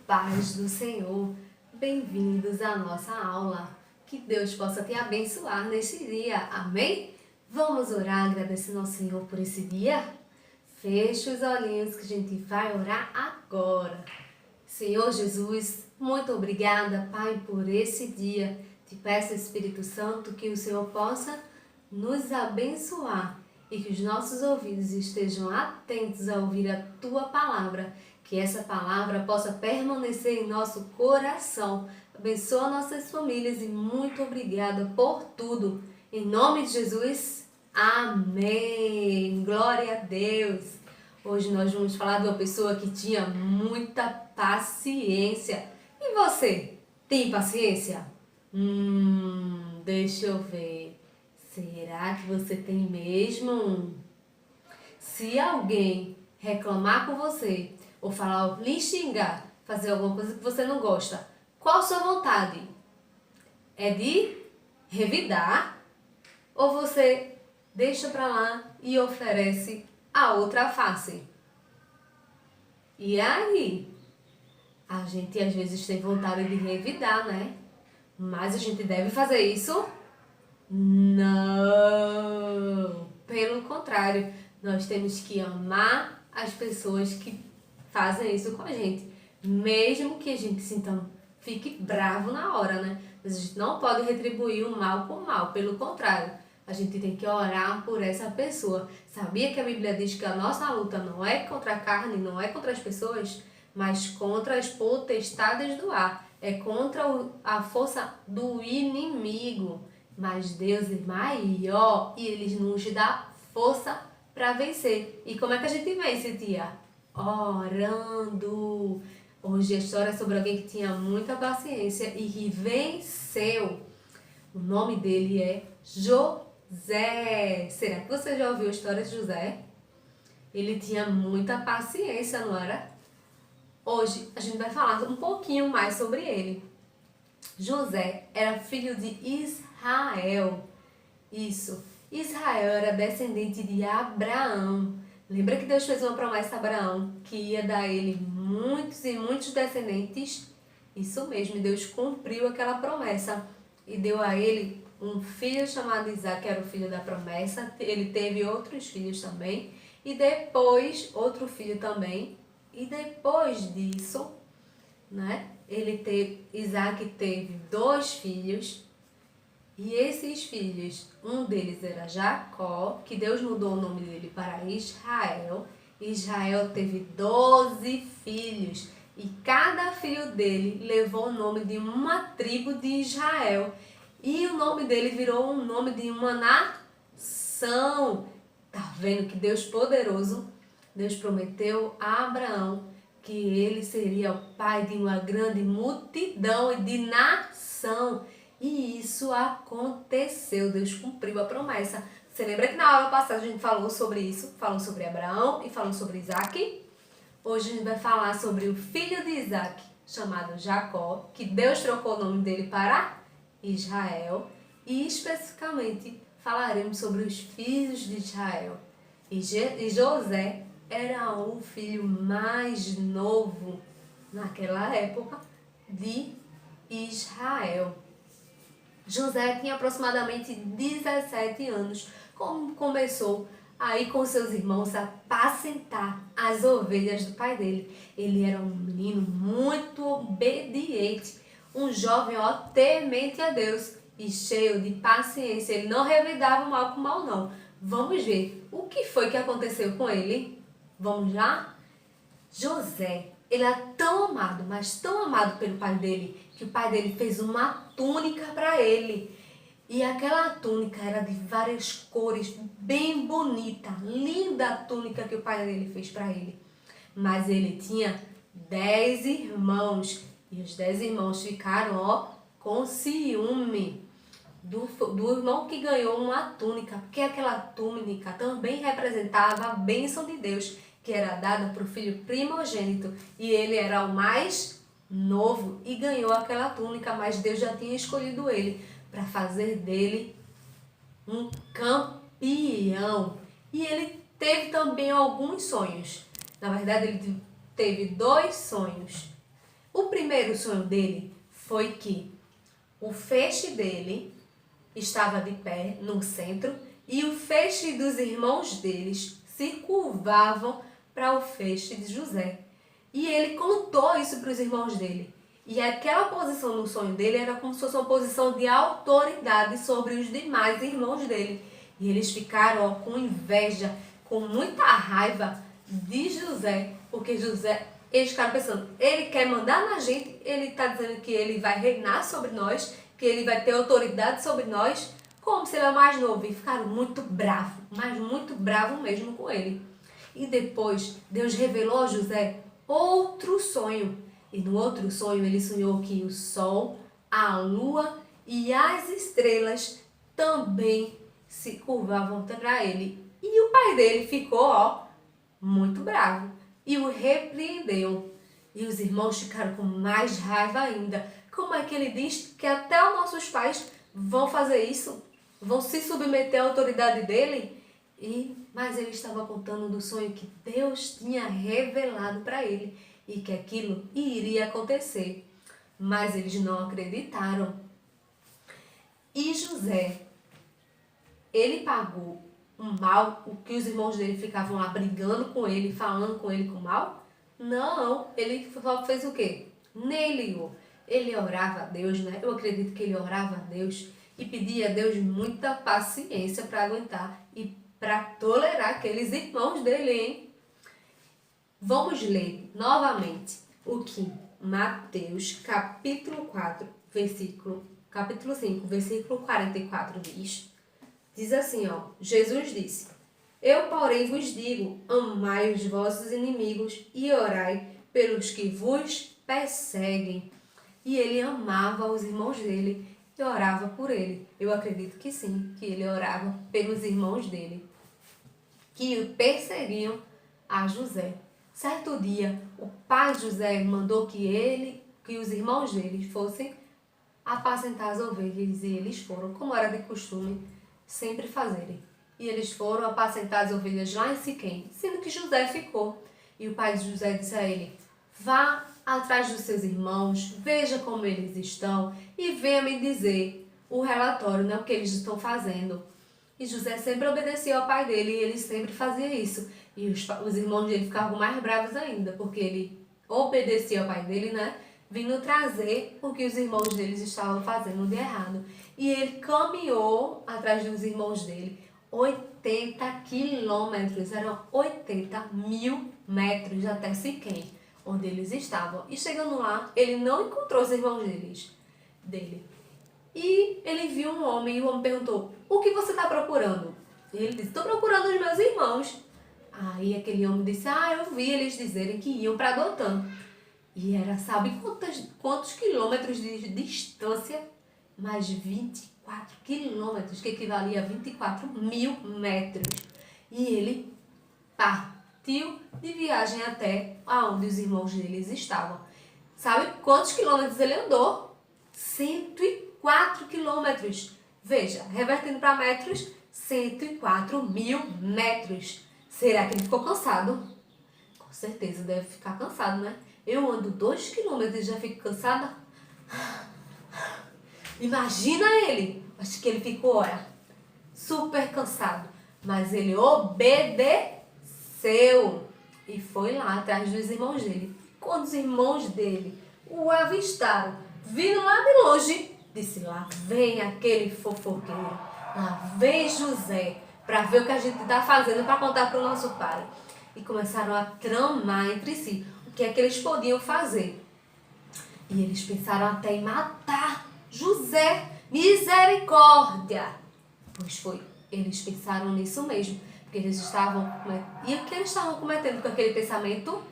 paz do Senhor, bem-vindos à nossa aula. Que Deus possa te abençoar neste dia, amém? Vamos orar agradecendo ao Senhor por esse dia? Feche os olhinhos que a gente vai orar agora. Senhor Jesus, muito obrigada, Pai, por esse dia. Te peço, Espírito Santo, que o Senhor possa nos abençoar e que os nossos ouvidos estejam atentos a ouvir a Tua palavra, que essa palavra possa permanecer em nosso coração. Abençoa nossas famílias e muito obrigada por tudo. Em nome de Jesus, amém. Glória a Deus. Hoje nós vamos falar de uma pessoa que tinha muita paciência. E você, tem paciência? Deixa eu ver. Será que você tem mesmo? Se alguém reclamar com você, ou falar, ou lhe xingar, fazer alguma coisa que você não gosta, qual a sua vontade? É de revidar? Ou você deixa pra lá e oferece a outra face? E aí? A gente às vezes tem vontade de revidar, né? Mas a gente deve fazer isso? Não! Pelo contrário, nós temos que amar as pessoas que fazem isso com a gente. Mesmo que a gente fique bravo na hora, né? Mas a gente não pode retribuir o mal com o mal. Pelo contrário, a gente tem que orar por essa pessoa. Sabia que a Bíblia diz que a nossa luta não é contra a carne, não é contra as pessoas, mas contra as potestades do ar. É contra a força do inimigo. Mas Deus é maior e Ele nos dá força para vencer. E como é que a gente vence, tia? Orando. Hoje a história é sobre alguém que tinha muita paciência e que venceu. O nome dele é José. Será que você já ouviu a história de José? Ele tinha muita paciência, não era? Hoje a gente vai falar um pouquinho mais sobre ele. José era filho de Israel. Isso. Israel era descendente de Abraão. Lembra que Deus fez uma promessa a Abraão que ia dar a ele muitos e muitos descendentes? Isso mesmo, Deus cumpriu aquela promessa e deu a ele um filho chamado Isaac, que era o filho da promessa. Ele teve outros filhos também e depois outro filho também. E depois disso, né, Isaac teve 2 filhos. E esses filhos, um deles era Jacó, que Deus mudou o nome dele para Israel. Israel teve 12 filhos e cada filho dele levou o nome de uma tribo de Israel. E o nome dele virou o nome de uma nação. Tá vendo que Deus poderoso? Deus prometeu a Abraão que ele seria o pai de uma grande multidão e de nação. E isso aconteceu, Deus cumpriu a promessa. Você lembra que na aula passada a gente falou sobre isso? Falou sobre Abraão e falou sobre Isaac? Hoje a gente vai falar sobre o filho de Isaac, chamado Jacó, que Deus trocou o nome dele para Israel. E especificamente falaremos sobre os filhos de Israel. E José era o filho mais novo naquela época de Israel. José tinha aproximadamente 17 anos, quando começou a ir com seus irmãos a apacentar as ovelhas do pai dele. Ele era um menino muito obediente, um jovem temente a Deus e cheio de paciência. Ele não revidava o mal com o mal, não. Vamos ver o que foi que aconteceu com ele. Vamos lá? José, ele era tão amado, mas tão amado pelo pai dele, que o pai dele fez uma túnica para ele. E aquela túnica era de várias cores, bem bonita, linda a túnica que o pai dele fez para ele. Mas ele tinha 10 irmãos, e os 10 irmãos ficaram, com ciúme do irmão que ganhou uma túnica, porque aquela túnica também representava a bênção de Deus, que era dada para o filho primogênito, e ele era o mais novo e ganhou aquela túnica, mas Deus já tinha escolhido ele para fazer dele um campeão. E ele teve também alguns sonhos. Na verdade, ele teve 2 sonhos. O primeiro sonho dele foi que o feixe dele estava de pé no centro e o feixe dos irmãos deles se curvavam para o feixe de José. E ele contou isso para os irmãos dele. E aquela posição no sonho dele era como se fosse uma posição de autoridade sobre os demais irmãos dele. E eles ficaram com inveja, com muita raiva de José, porque José, eles ficaram pensando, ele quer mandar na gente, ele está dizendo que ele vai reinar sobre nós, que ele vai ter autoridade sobre nós, como se ele é mais novo. E ficaram muito bravos, mas muito bravos mesmo com ele. E depois, Deus revelou a José outro sonho. E no outro sonho ele sonhou que o sol, a lua e as estrelas também se curvavam para ele. E o pai dele ficou, muito bravo e o repreendeu. E os irmãos ficaram com mais raiva ainda. Como é que ele diz que até os nossos pais vão fazer isso? Vão se submeter à autoridade dele? Mas ele estava contando do sonho que Deus tinha revelado para ele e que aquilo iria acontecer. Mas eles não acreditaram. E José, ele pagou um mal, o que os irmãos dele ficavam lá brigando com ele, falando com ele com mal? Não, ele só fez o quê? Ele orava a Deus, né? Eu acredito que ele orava a Deus e pedia a Deus muita paciência para aguentar e para tolerar aqueles irmãos dele, hein? Vamos ler novamente o que Mateus capítulo 4, capítulo 5, versículo 44 diz. Diz assim, Jesus disse, eu, porém, vos digo, amai os vossos inimigos e orai pelos que vos perseguem. E ele amava os irmãos dele e orava por ele. Eu acredito que sim, que ele orava pelos irmãos dele, que o perseguiam a José. Certo dia, o pai José mandou que os irmãos dele fossem apacentar as ovelhas, e eles foram, como era de costume, sempre fazerem. E eles foram apacentar as ovelhas lá em Siquém, sendo que José ficou. E o pai de José disse a ele, vá atrás dos seus irmãos, veja como eles estão e venha me dizer o relatório, né, o que eles estão fazendo. E José sempre obedecia ao pai dele e ele sempre fazia isso. E os irmãos dele ficavam mais bravos ainda, porque ele obedecia ao pai dele, né? Vindo trazer o que os irmãos deles estavam fazendo de errado. E ele caminhou atrás dos irmãos dele 80 quilômetros, eram 80.000 metros até Siquém, onde eles estavam. E chegando lá, ele não encontrou os irmãos dele. E ele viu um homem e o homem perguntou, o que você está procurando? E ele disse, estou procurando os meus irmãos. Aí aquele homem disse, eu vi eles dizerem que iam para Dotã. E era, sabe quantos quilômetros de distância? Mais 24 quilômetros, que equivalia a 24.000 metros. E ele partiu de viagem até onde os irmãos deles estavam. Sabe quantos quilômetros ele andou? 104 quilômetros. Veja, revertendo para metros, 104.000 metros. Será que ele ficou cansado? Com certeza deve ficar cansado, né? Eu ando 2 quilômetros e já fico cansada. Imagina ele. Acho que ele ficou, super cansado. Mas ele obedeceu e foi lá atrás dos irmãos dele. Quando os irmãos dele o avistaram, viram lá de longe, disse, lá vem aquele fofoqueiro, lá vem José, para ver o que a gente está fazendo para contar para o nosso pai. E começaram a tramar entre si o que é que eles podiam fazer. E eles pensaram até em matar José. Misericórdia! Pois foi, eles pensaram nisso mesmo, porque eles estavam... E o que eles estavam cometendo com aquele pensamento?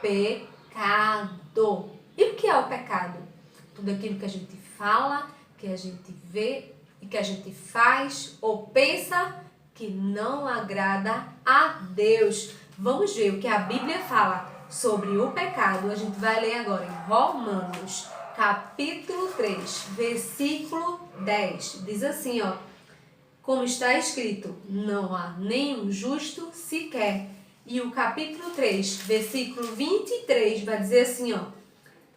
Pecado. E o que é o pecado? Tudo aquilo que a gente fala, que a gente vê e que a gente faz ou pensa que não agrada a Deus. Vamos ver o que a Bíblia fala sobre o pecado. A gente vai ler agora em Romanos, capítulo 3, versículo 10. Diz assim, como está escrito, não há nenhum justo sequer. E o capítulo 3, versículo 23, vai dizer assim,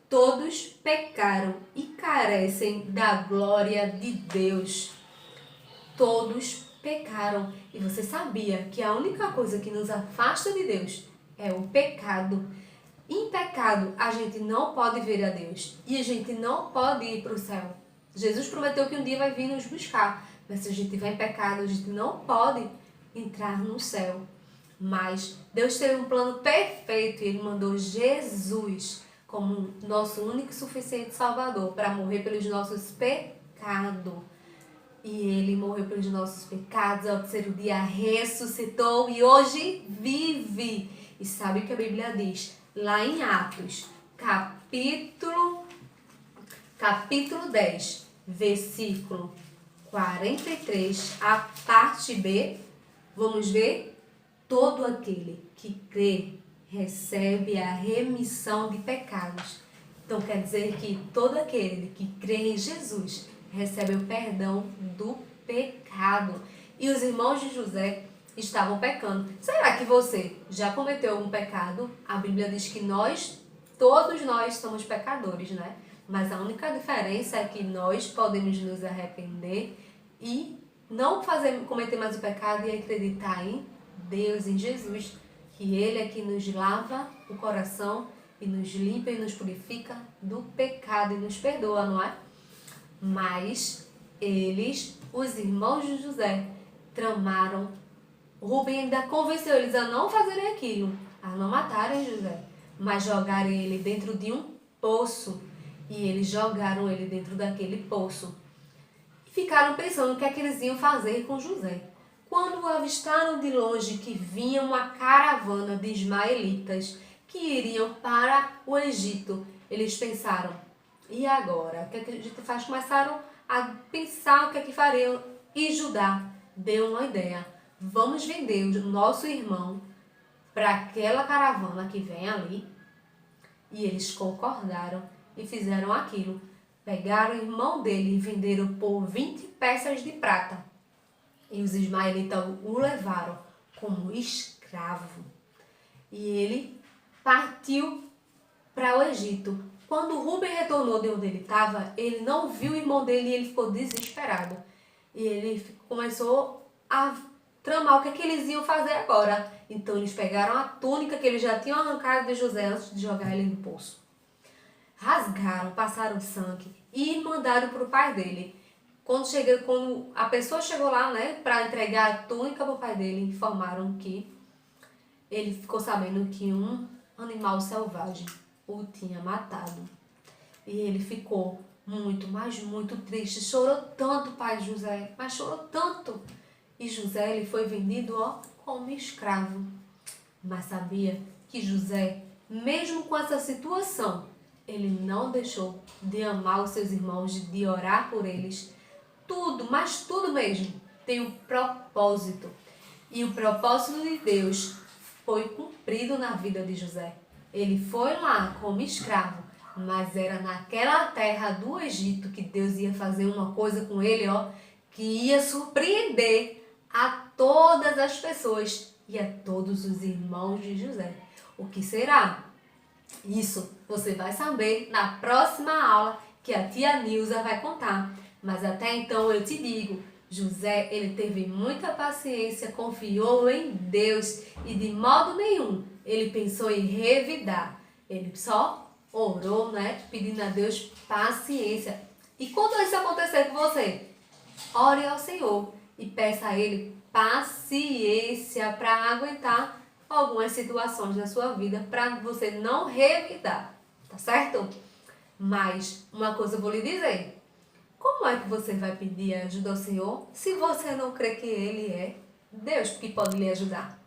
Todos pecaram e carecem da glória de Deus. Todos pecaram. E você sabia que a única coisa que nos afasta de Deus é o pecado. Em pecado, a gente não pode ver a Deus e a gente não pode ir para o céu. Jesus prometeu que um dia vai vir nos buscar, mas se a gente estiver em pecado, a gente não pode entrar no céu. Mas Deus teve um plano perfeito e Ele mandou Jesus como nosso único e suficiente Salvador para morrer pelos nossos pecados. E Ele morreu pelos nossos pecados, ao terceiro dia ressuscitou e hoje vive. E sabe o que a Bíblia diz? Lá em Atos, capítulo 10, versículo 43, a parte B, vamos ver? Todo aquele que crê recebe a remissão de pecados. Então quer dizer que todo aquele que crê em Jesus recebe o perdão do pecado. E os irmãos de José estavam pecando. Será que você já cometeu algum pecado? A Bíblia diz que todos nós somos pecadores, né? Mas a única diferença é que nós podemos nos arrepender e não cometer mais o pecado e acreditar em Deus, em Jesus, que Ele é que nos lava o coração e nos limpa e nos purifica do pecado e nos perdoa, não é? Mas eles, os irmãos de José, tramaram. Rubem ainda convenceu eles a não fazerem aquilo, a não matarem José, mas jogarem ele dentro de um poço. E eles jogaram ele dentro daquele poço. E ficaram pensando o que é que eles iam fazer com José. Quando avistaram de longe que vinha uma caravana de ismaelitas que iriam para o Egito, eles pensaram, e agora? O que é que a gente faz? Começaram a pensar o que é que fariam. E Judá deu uma ideia. Vamos vender o nosso irmão para aquela caravana que vem ali. E eles concordaram e fizeram aquilo. Pegaram o irmão dele e venderam por 20 peças de prata. E os ismaelitas o levaram como escravo. E ele partiu para o Egito. Quando Rubem retornou de onde ele estava, ele não viu o irmão dele e ele ficou desesperado. E ele começou a tramar o que é que eles iam fazer agora. Então eles pegaram a túnica que eles já tinham arrancado de José antes de jogar ele no poço. Rasgaram, passaram sangue e mandaram para o pai dele. Quando a pessoa chegou lá, né, para entregar a túnica para o pai dele, informaram que ele ficou sabendo que um animal selvagem o tinha matado. E ele ficou muito, mas muito triste. Chorou tanto o pai de José, mas chorou tanto. E José ele foi vendido como escravo. Mas sabia que José, mesmo com essa situação, ele não deixou de amar os seus irmãos, de orar por eles. Tudo, mas tudo mesmo, tem um propósito. E o propósito de Deus foi cumprido na vida de José. Ele foi lá como escravo, mas era naquela terra do Egito que Deus ia fazer uma coisa com ele, que ia surpreender a todas as pessoas e a todos os irmãos de José. O que será? Isso você vai saber na próxima aula que a tia Nilza vai contar. Mas até então eu te digo, José, ele teve muita paciência, confiou em Deus e de modo nenhum ele pensou em revidar. Ele só orou, né, pedindo a Deus paciência. E quando isso acontecer com você, ore ao Senhor e peça a Ele paciência para aguentar algumas situações na sua vida, para você não revidar, tá certo? Mas uma coisa eu vou lhe dizer. Como é que você vai pedir ajuda ao Senhor se você não crê que Ele é Deus que pode lhe ajudar?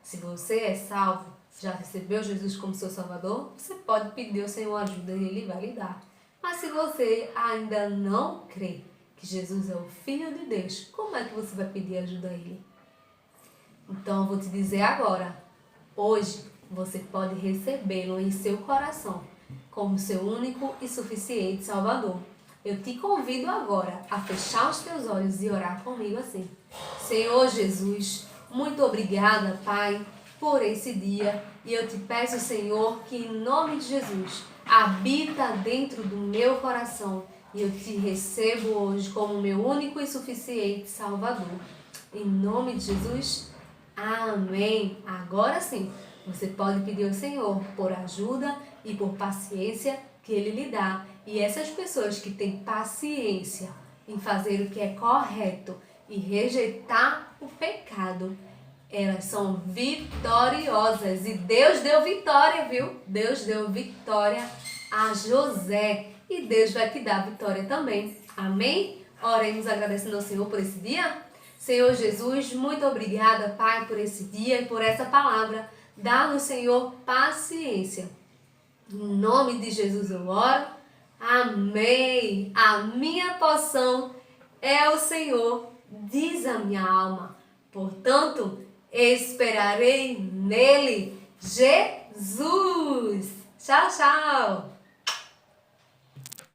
Se você é salvo, já recebeu Jesus como seu Salvador, você pode pedir ao Senhor ajuda e Ele vai lhe dar. Mas se você ainda não crê que Jesus é o Filho de Deus, como é que você vai pedir ajuda a Ele? Então eu vou te dizer agora, hoje você pode recebê-lo em seu coração como seu único e suficiente Salvador. Eu te convido agora a fechar os teus olhos e orar comigo assim. Senhor Jesus, muito obrigada, Pai, por esse dia E eu te peço, Senhor, que em nome de Jesus, habita dentro do meu coração e eu te recebo hoje como meu único e suficiente Salvador. Em nome de Jesus, amém. Agora sim, você pode pedir ao Senhor por ajuda e por paciência que Ele lhe dá. E essas pessoas que têm paciência em fazer o que é correto e rejeitar o pecado, elas são vitoriosas. E Deus deu vitória, viu? Deus deu vitória a José. E Deus vai te dar vitória também. Amém? Oremos agradecendo ao Senhor por esse dia. Senhor Jesus, muito obrigada, Pai, por esse dia e por essa palavra. Dá-nos, Senhor, paciência. Em nome de Jesus eu oro. Amém. A minha porção é o Senhor, diz a minha alma. Portanto, esperarei nele, Jesus. Tchau, tchau.